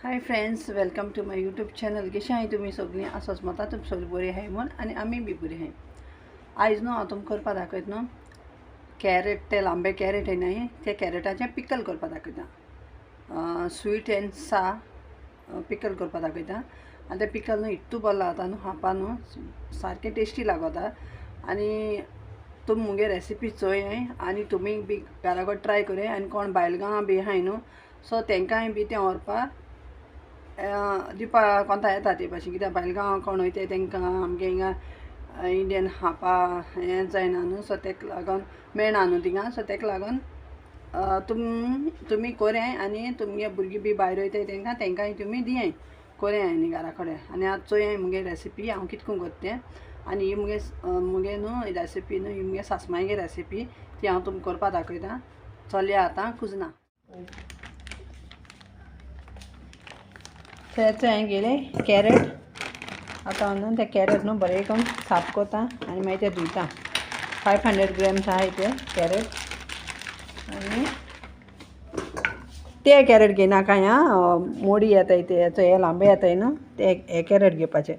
High friends, welcome to my YouTube channel. कशी आहे तुम्ही सगळीं? असोच मता तुम सगळीं बरी आहे म्हण आनी आमी बी बरी आहे. आयज न्हू हांव तुमकां करपा दाखयत न्हू कॅरेट, ते लांबे कॅरेट आहे न्ही, ते कॅरेटाचें पिकल करपा दाखयता. स्वीट एंड सा पिकल करपा दाखयता. आनी ते पिकल न्हू इतू बरो लागता न्हू खावपा न्हू, सारकें टेस्टी लागता. आनी तुमी मुगे रेसिपी चोय आनी तुमी बी घरा ट्राय करे. आनी कोण भायलगांव बी आहाय न्हू, सो तेंकांय बी तें व्हरपाक दिवपा कोंता येता ते भाशेन. कित्याक भायलगांव कोण वयताय तेंकां आमगे हिंगा इंडियन खावपा हें जायना न्हू, सो तेका लागोन मेळना न्हू थिंगा. सो तेका लागोन तुमी कोराय आनी तुमगे भुरगीं बी भायर वयताय तेंकांय तुमी दियाय कोराय आनी घरा कडेन. आनी आतां चोय मुगे रेसिपी हांव कितको करता तें. आनी ही मुगे न्हू रेसिपी न्हू, ही मुगे सासमायगे रेसिपी, ती हांव तुमकां करपा दाखयतां. चलया आतां कुजना. तेच हांवें गेले कॅरेट. आतां न्हू ते कॅरेट न्हू बरें करून साफ करता आनी मागीर ते धुयता. 500 ग्रॅम्स आहाय ते कॅरेट. आनी ते कॅरेट घेयनाकाय मोडी येताय ते हे लांबे येताय न्हू, ते हे कॅरेट घेवपाचे.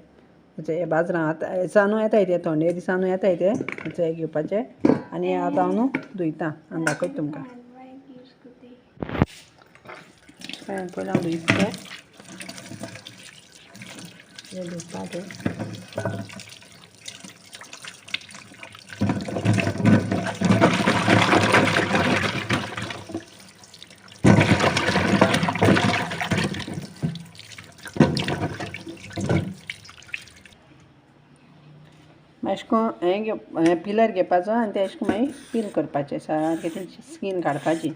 हे बाजरां आतां हेसानू येताय ते, थंडे दिसानू येताय ते हे घेवपाचे. आनी आतां हांव न्हू धुयता आनी दाखयता तुमकां. पयलीं हांव धुयता ते धुवपा ते. अशें करून हें पिलर घेवपाचो आनी ते अशें करून मागीर पील करपाचें, सारकें तेंची स्कीन काडपाची.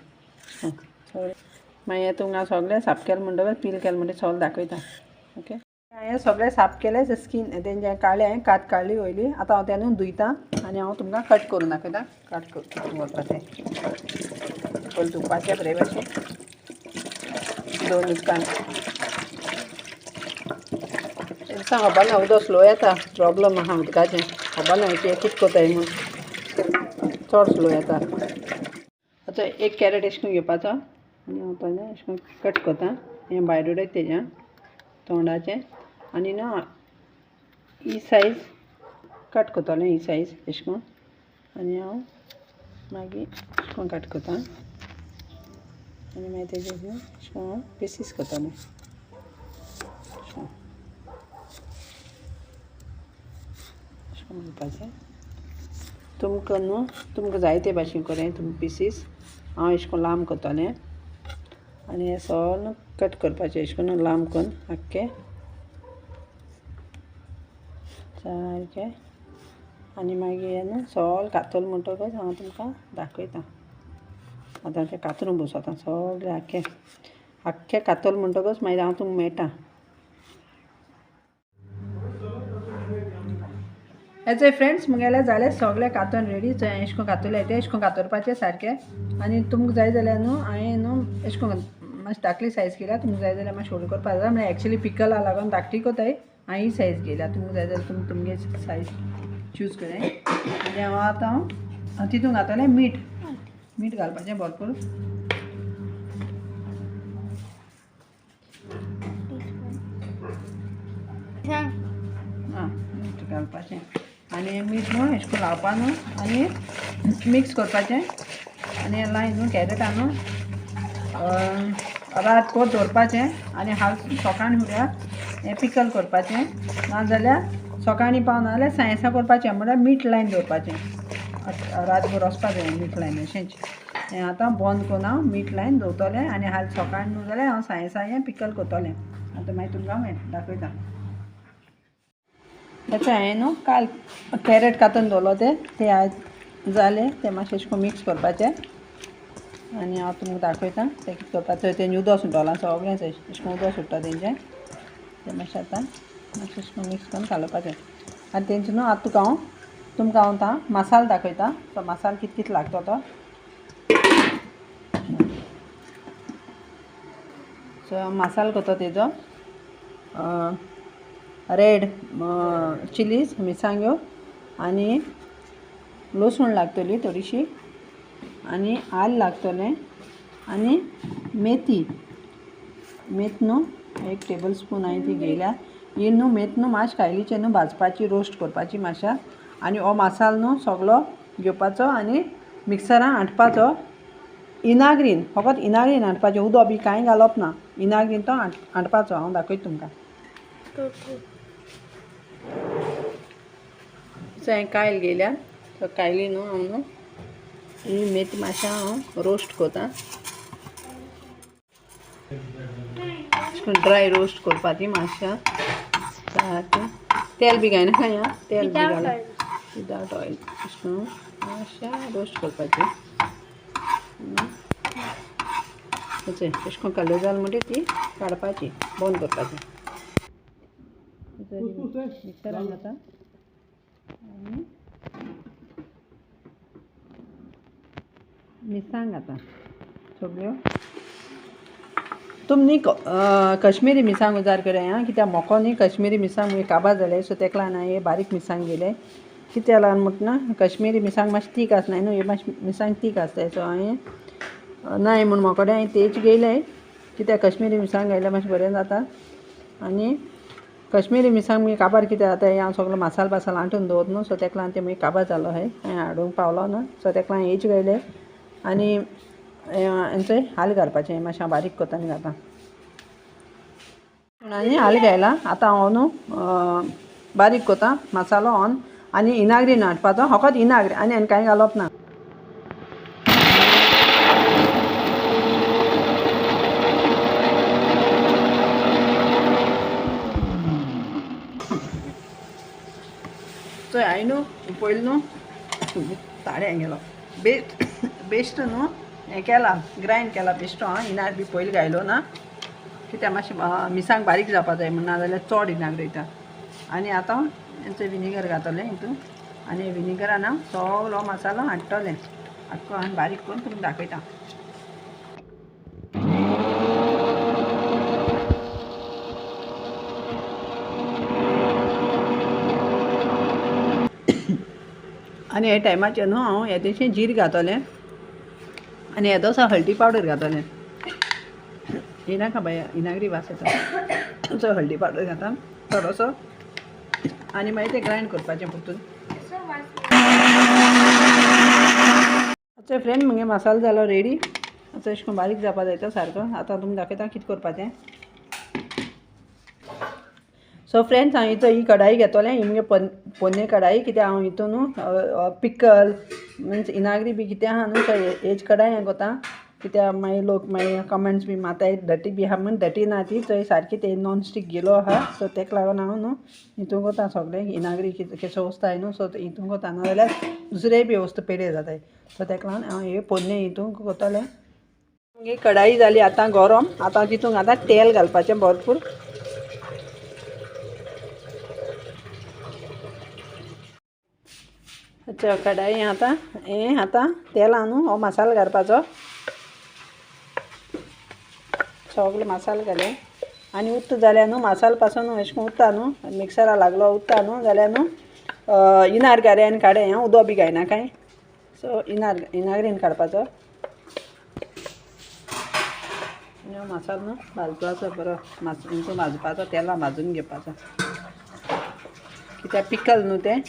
मागीर हें तुमकां सगळें साफ केलें म्हणटकच पील केलें म्हणटकीर सगळें दाखयता. ओके, हांवें सगळें साफ केलें, स्कीन तेंचें काडलें, कात काडली वयली. आतां हांव तें धुयता आनी हांव तुमकां कट करून दाखयता. कट करून व्हरपाचें, पयलीं धुवपाचें बरे भाशेन 2 उदकान. दिसांक खबर ना, उदक स्लो येता, प्रॉब्लम आहा उदकाचें. खबर ना कितें कोताय म्हूण, चड स्लो येता. आतां एक कॅरेट अशें करून घेवपाचो आनी हांव तो न्हू अशें करून कट कोता. हें भायर उडयता तेज्या तोंडाचें. आनी न्हू ही सायज कट कोतोलें, ही सायज अशें करून. आनी हांव मागीर अशें करून कट कोता आनी मागीर तेजे न्हू अशें करून पिसीस कोतोलें. अशें घालपाचें. तुमकां न्हू तुमकां जाय ते भाशेन कोरें तुमी पिसीस. हांव अशें करून लांब कोतोलें आनी हें सगळें कट करपाचें अशें करून लांब करून आख्खें सारकें. आनी मागीर हें न्हू सगळें कातोलें म्हणटकच हांव तुमकां दाखयतां. आतां तें कातरूंक बसोता सगळें आख्खें कातोलें म्हणटकच मागीर हांव तुमकां मेळटा. हेचे फ्रेंड्स मुगेलें जालें सगळें कातून रेडी. अशें करून कातोलें ते अशें करून कातरपाचें सारकें. आनी तुमकां जाय जाल्यार न्हू हांवें न्हू अशें करून मातशें धाकली सायज केल्या. तुमकां जाय जाल्यार मातशें व्हडली करपा जाता. म्हळ्यार एक्चुली पिकला लागून धाकटी कोताय. हांवें ही सायज घेयल्या. तुमकां जाय जाल्यार तुमी तुमगे सायज चूज करें. आनी हांव आतां तितून घातलें मीठ घालपाचें भरपूर. मीठ घालपाचें आनी मीठ न्हू अशें करून लावपा न्हू आनी मिक्स करपाचें. आनी हें लायन न्हू कॅरेटां न्हू रातभर दवरपाचें आनी सकाळीं फुडें हें पिकल करपाचें. नाजाल्यार सकाळीं पावना जाल्यार सायंसा करपाचें. म्हळ्यार मीठ लायन दवरपाचें, रातभर वचपा जाय मीठ लायन अशेंच. हें आतां बंद करून हांव मीठ लायन दवरतलें आनी सकाळीं न्हू जाल्यार हांव सायंसा हें पिकल करतलें. आतां मागीर तुमकां दाखयता. तेचें हांवें न्हू काल कॅरेट कातून दवरलो ते आयज जालें. ते मातशें अशें करून मिक्स करपाचें आनी हांव तुमकां दाखयतां तें कितें करपाचें. तेंचें उदक सुटलां सगळें अशें करून उदक सुट्टा तेंचें. तें मातशें आतां मातशें अशें करून मिक्स करून घालपाचें. आनी तेंचें न्हू आतां तुमकां हांव आतां मसालो दाखयतां. तो मसालो कितें कितें लागता तो. सो मसालो करता तेजो रेड चिलीज मिरसांग्यो आनी लसूण लागतली थोडीशी आनी आलं लागतलें आनी मेथी न्हू 1 टेबल स्पून हांवें ती घेयल्या. ही न्हू मेथ न्हू मातशें कायलीचें न्हू भाजपाची रोस्ट करपाची मातशा आनी हो मसालो न्हू सगळो घेवपाचो आनी मिक्सरान हाडपाचो. इनाग्रीन फकत इनाग्रीन हाडपाचें उदक बी कांय घालप ना. इनाग्रीन तो हाडपाचो. हांव दाखयता तुमकां. हांवें कायल घेयल्या. तो कायली न्हू हांव न्हू ही मेथी मातशें हांव रोस्ट कोता. ड्राय रोस्ट करपाची मातशा. तेल बी घायनाका या तेल बी घाल विदाउट ऑयल मातशें रोस्ट करपाची. अशें करून काडल्यो जाल म्हणटी ती काडपाची बंद करपाची. मिक्सरान घाता आनी मिरसांग घाता सगळ्यो. तुम न्ही कश्मीरी मिरसांग उजार कराय आं कित्याक मोको न्ही कश्मीरी मिरसांग म्हणजे काबार जाले सो तेका लागून हांवें बारीक मिरसांग गेले. कित्याक लागून म्हणटा कश्मीरी मिरसांग मातशी तीख आसनाय न्हू हे मातशी मिरसांग तीख आसताय सो हांवें नाय म्हूण मोकोडे हांवें तेज घेयले. कित्याक कश्मीरी मिरसांग घायल्यार मातशें बरें जाता. आनी कश्मीरी मिरसांग म्हणजे काबार कित्याक जाता हांव सगळो मसालो पासालो हांटून दवरता न्हू सो तेका लागून ते मागीर काबार जालो हांवें हाडूंक पावलो ना सो तेका लागून हेज घायले. आनी हेंचो हाल घालपाचें मातशें बारीक कोता आनी घाता. आनी हाल घायला आतां हांव न्हू बारीक कोता मसालो ऑन आनी इनाग्रीन हाडपाचो फकत इनाग्रीन आनी कांय घालप ना. हांवें न्हू पयलीं न्हू ताडे हें गेलो बेस्ट न्हू हें केला ग्रायंड केला बेश्टो आं इनार बी पयलीं घायलो ना कित्याक मातशें मिरसांग बारीक जावपा जाय म्हण नाजाल्यार चड इनाग्र वयता. आनी आतां हेंचो विनेगर घातलें हितून आनी विनेगरान हांव सगळो मसालो हाडटलें हाडको आनी बारीक करून तुमकां दाखयता. आनी हे टायमाचेर न्हू हांव येदेशें जीर घातलें आनी येदोसो हळदी पावडर घातलें. येनाका बाय इनाग्री वास येता सो हळदी पावडर घाता थोडोसो आनी मागीर तें ग्रायंड करपाचें परतून. फ्रेंड मगे मसालो जालो रेडी. आतां अशें करून बारीक जावपा जाय तो सारको. आतां तुमकां दाखयता कितें करपाचें. सो फ्रेंड्स हांवें ही कढाई घेतलें ही मगे पोन्ने कढाई कित्याक हांव हितून न्हू पिकल मिन्स इनाग्री बी कितें आहा न्हू हेज कढाई हांवें कोता कित्याक मागीर लोक मागीर कमेंट्स बी माताय डटी बी आहा म्हण डटी ना ती थंय सारकी ते नॉन स्टीक गेलो आहा सो तेका लागून हांव न्हू हितून कोता सगळें इनाग्री केसो वस्ताय न्हू सो हितून कोता नाजाल्यार दुसरेय बी वस्तू पेड्यो जाताय सो तेका लागून हांव हे पोन्ने हितून कोतालें. ही कढाई जाली आतां गरम. आतां तितून आतां तेल घालपाचें भरपूर. अच्छा कढाई आतां तेलां न्हू हो मसालो घालपाचो सगळो मसालो घाले आनी उत्त जाल्यार न्हू मसालो पासून अशें करून उत्ता न्हू मिक्सरा लागलो उत्ता न्हू जाल्यार न्हू इनार घाले आनी काडे हांव उदक बी घायना कांय सो इनाग्रीन काडपाचो. मसालो न्हू भाजपाचो बरो भाजपाचो तेलां भाजून घेवपाचो कित्याक पिकल न्हू तें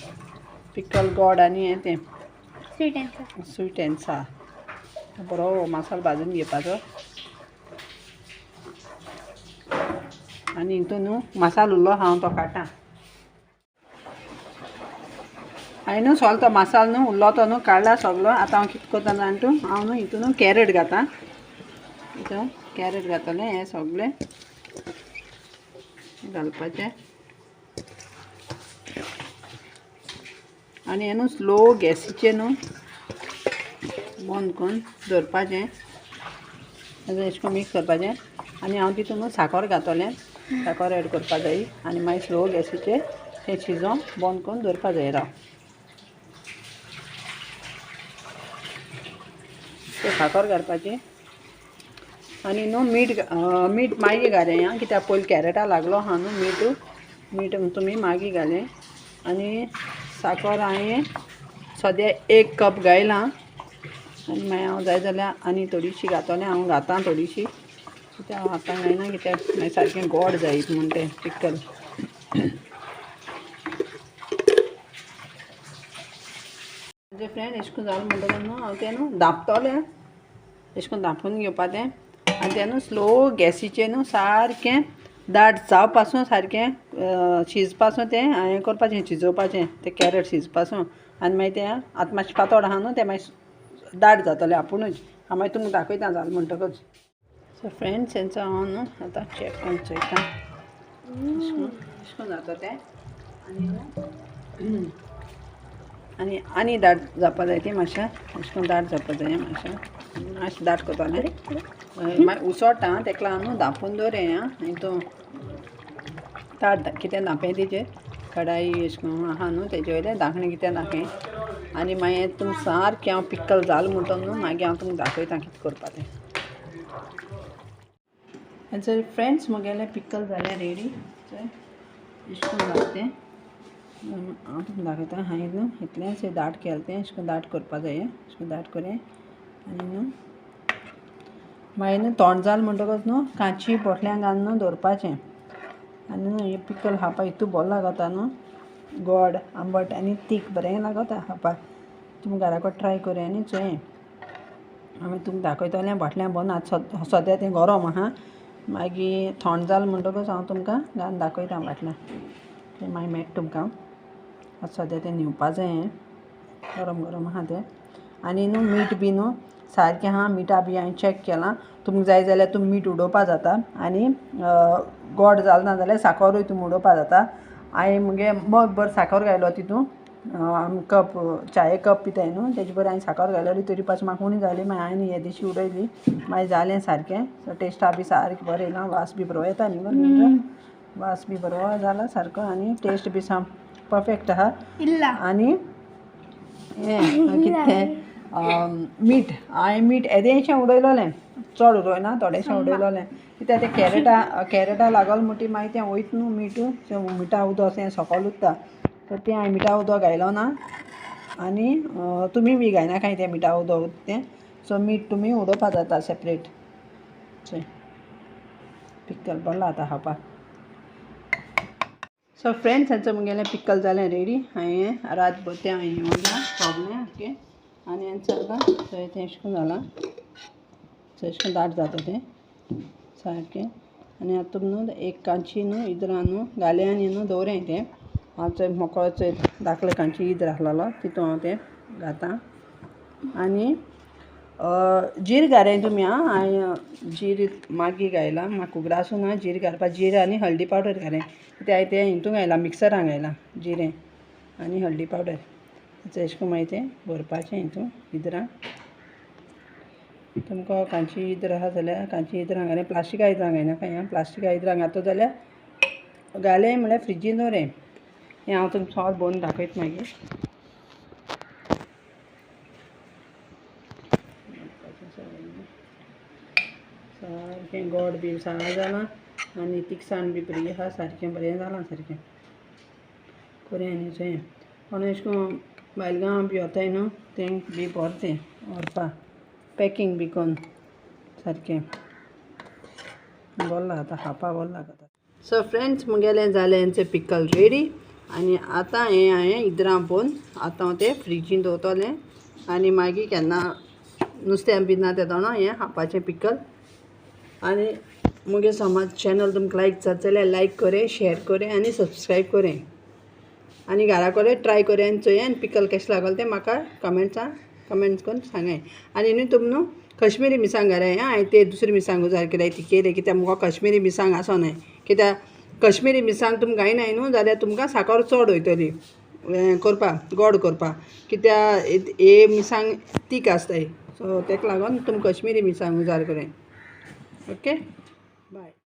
पिकल गोड आनी हें तें स्वीट एंड सार बरो मसालो भाजून घेवपाचो. आनी हितून न्हू मसालो उरलो हांव तो काडटा. हांवें न्हू सगळो तो मसालो न्हू उरलो तो न्हू काडला सगळो. आतां हांव कितें करता जाणा तूं हांव न्हू हितून कॅरेट घाता. हितून कॅरेट घातलें हें सगळें घालपाचें आनी हें न्हू स्लो गॅसीचेर न्हू बंद करून दवरपाचें अशें करून मिक्स करपाचें. आनी हांव तितून न्हू साकर घातलें साकर एड करपा जाय आनी मागीर स्लो गॅसीचेर तें शिजोवंक बंद करून दवरपा जाय. राव तें साकर घालपाचें आनी न्हू मीठ मागीर घालें आं कित्याक पयलीं कॅरेटा लागलो आहा न्हू मीठ तुमी मागीर घालें. आनी साकर हांवें सद्या 1 कप घायलां आनी मागीर हांव जाय जाल्यार आनी थोडीशी घातलें हांव घातां थोडीशी कित्याक म्हाका जायना कित्याक मागीर सारकें गोड जायत म्हूण तें पिकल. म्हणजे फ्रेंड अशें करून जालें म्हणटकच न्हू हांव तें न्हू धांपतलें. अशें करून धांपून घेवपा तें आनी तें न्हू स्लो गॅसीचेर न्हू सारकें दाट जावं पासून सारकें शिजपासून तें हें करपाचें शिजोवपाचें तें कॅरट शिजपासून. आनी मागीर तें आतां मातशें पातळ आहा न्हू तें मागीर दाट जातलें आपुणूच. हांव मागीर तुमकां दाखयता जालें म्हणटकच. सो फ्रेंड्स हेंचो हांव न्हू आतां चॅक करून चोयता. अशें करून जाता तें आनी दाट जावपा जाय ती मातशें अशें करून दाट जावपा जाय मातशें दाट करपालें मागीर उसळटा तेका लागून न्हू धांपून दवरया आनी तूं दाट कितें धांपय तेजेर कडाई अशें करून आहा न्हू तेजे वयलें धांकणें कितें दाखय आनी मागीर तुमकां सारकें हांव पिकल जालें म्हणटोन न्हू मागीर हांव तुमकां दाखयता कितें करपा तें. जर फ्रेंड्स म्हगेलें पिकल जालें रेडी अशें करून जाता तें हांव तुमकां दाखयता. हांवें न्हू इतलेंच दाट केलें तें अशें करून दाट करपा जाय अशें करून दाट करें आनी न्हू मागीर न्हू थोंड जालें म्हणटकच न्हू कांची बोटल्यान घालून न्हू दवरपाचें आनी न्हू हें पिकल खावपा हितू बरो लागता न्हू गोड आंबट आनी तीख बरें लागता खावपाक. तुमी घरा कडेन ट्राय करें आनी चोय. हांवें तुमकां दाखयतलें बाटल्यान बंद आतां सद्या तें गरम आहा मागीर थोंड जालें म्हणटकच हांव तुमकां घालून दाखयता बाटल्यान तें मागीर मेळटा तुमकां. आतां सद्या तें न्हिवपा जाय गरम गरम आहा तें आनी न्हू मीठ बी न्हू सारकें आहा मिठा बी हांवें चॅक केलां. तुमकां जाय जाल्यार तुमी मीठ उडोवपा जाता आनी गोड जालें ना जाल्यार साकरूय तुमी उडोवपा जाता. हांवें मुगे मग भर साकर घालो तितून कप चाये कप पिताय न्हू तेजे बरें हांवें साकर घाली तरी पासून म्हाका उणी जाली मागीर हांवें येदेशी उडयली मागीर जालें सारकें टेस्टा बी सारकें बरें येयलां वास बी बरो येता न्ही वास बी बरो जाला सारको आनी टेस्ट बी साम परफेक्ट आहा. आनी हें कितें मीठ हांवें मीठ येदेशें उडयलोलें चड उडयना थोडेशें उडयलोलें कित्याक तें कॅरटा लागल म्हणटी मागीर तें वयता न्हू मीठ मिठा उदक तें सकयल उरता तर तें हांवें मिठा उदक घायलो ना आनी तुमी बी घायनाकाय तें मिठा उदक तें सो मीठ तुमी उडोवपा जाता सेपरेट. चोय पिकल बरो लागता खावपाक. सो फ्रेंड्स हेंचो मुगेलें पिकल जालें रेडी. हांवें रातभर तें हांवें येवना सोगलें ओके आनी हेंचो चोय तें अशें करून जालां अशें करून दाट जाता तें सारकें आनी आतां तुमी न्हू एक कांची न्हू इदरां न्हू घालें आनी न्हू दवरें तें हांव चोय मोको चोय धाकलो कांची इद्र आहलोलो तितून हांव तें घातां आनी जीर घालें तुमी आं हांवें जीर मागी घायलां म्हाका उगडासून ना जीर घालपा जीर आनी हळदी पावडर घालें कित्याक हांवें तें हितून घायलां मिक्सरान घायलां जिरें आनी हळदी पावडर अशें करून मागीर तें भरपाचें हितून इद्रां. तुमकां कांची इद्र आहा जाल्यार कांची इद्रां घालें प्लास्टिका इद्रां घायनाकाय आं प्लास्टिका इद्रां घातलो जाल्यार घालें म्हळ्यार फ्रिजीन दवरें हें हांव तुमकां सॉस भोवन दाखयता मागीर. सारकें गोड बी सारकें जालां आनी तिखसाण बी बरी आहा सारकें बरें जालां सारकें कोरें आनी चोय कोण अशें करून बायलगांव बी वताय न्हू तेंक बी बरें तें व्हरपा पॅकींग बी कोन्न सारकें बरो लागता खावपा बरो लागता. सो फ्रेंड्स मुगेलें जालें हेंचें पिकल रेडी आनी आतां हें हांवें इद्रां पोवन आतां हांव तें फ्रिजीन दवरतलें आनी मागीर केन्ना नुस्तें बी ना तेदोना हें खावपाचें पिकल. आनी मुगे समज चॅनल तुमकां लायक जाता जाल्यार लायक करें शेयर करें आनी सबस्क्रायब करें आनी घरा कडेन ट्राय करें आनी चोय आनी पिकल कशें लागल तें म्हाका कमेंट्स करून सांगाय. आनी न्हू तुमी न्हू कश्मिरी मिरसांग घालाय हांवें ते दुसरी मिरसांग जार केल्याय ती केली कित्याक मुगो कश्मिरी मिरसांग आसोनाय कित्याक कश्मिरी मिरसांग तुमी घायनाय न्हू जाल्यार तुमकां साकर चड वयतली करपाक गोड करपाक कित्याक हे मिरसांग तीख आसताय सो तेका लागोन तुमी कश्मिरी मिरसांग उजार करें. Okay bye.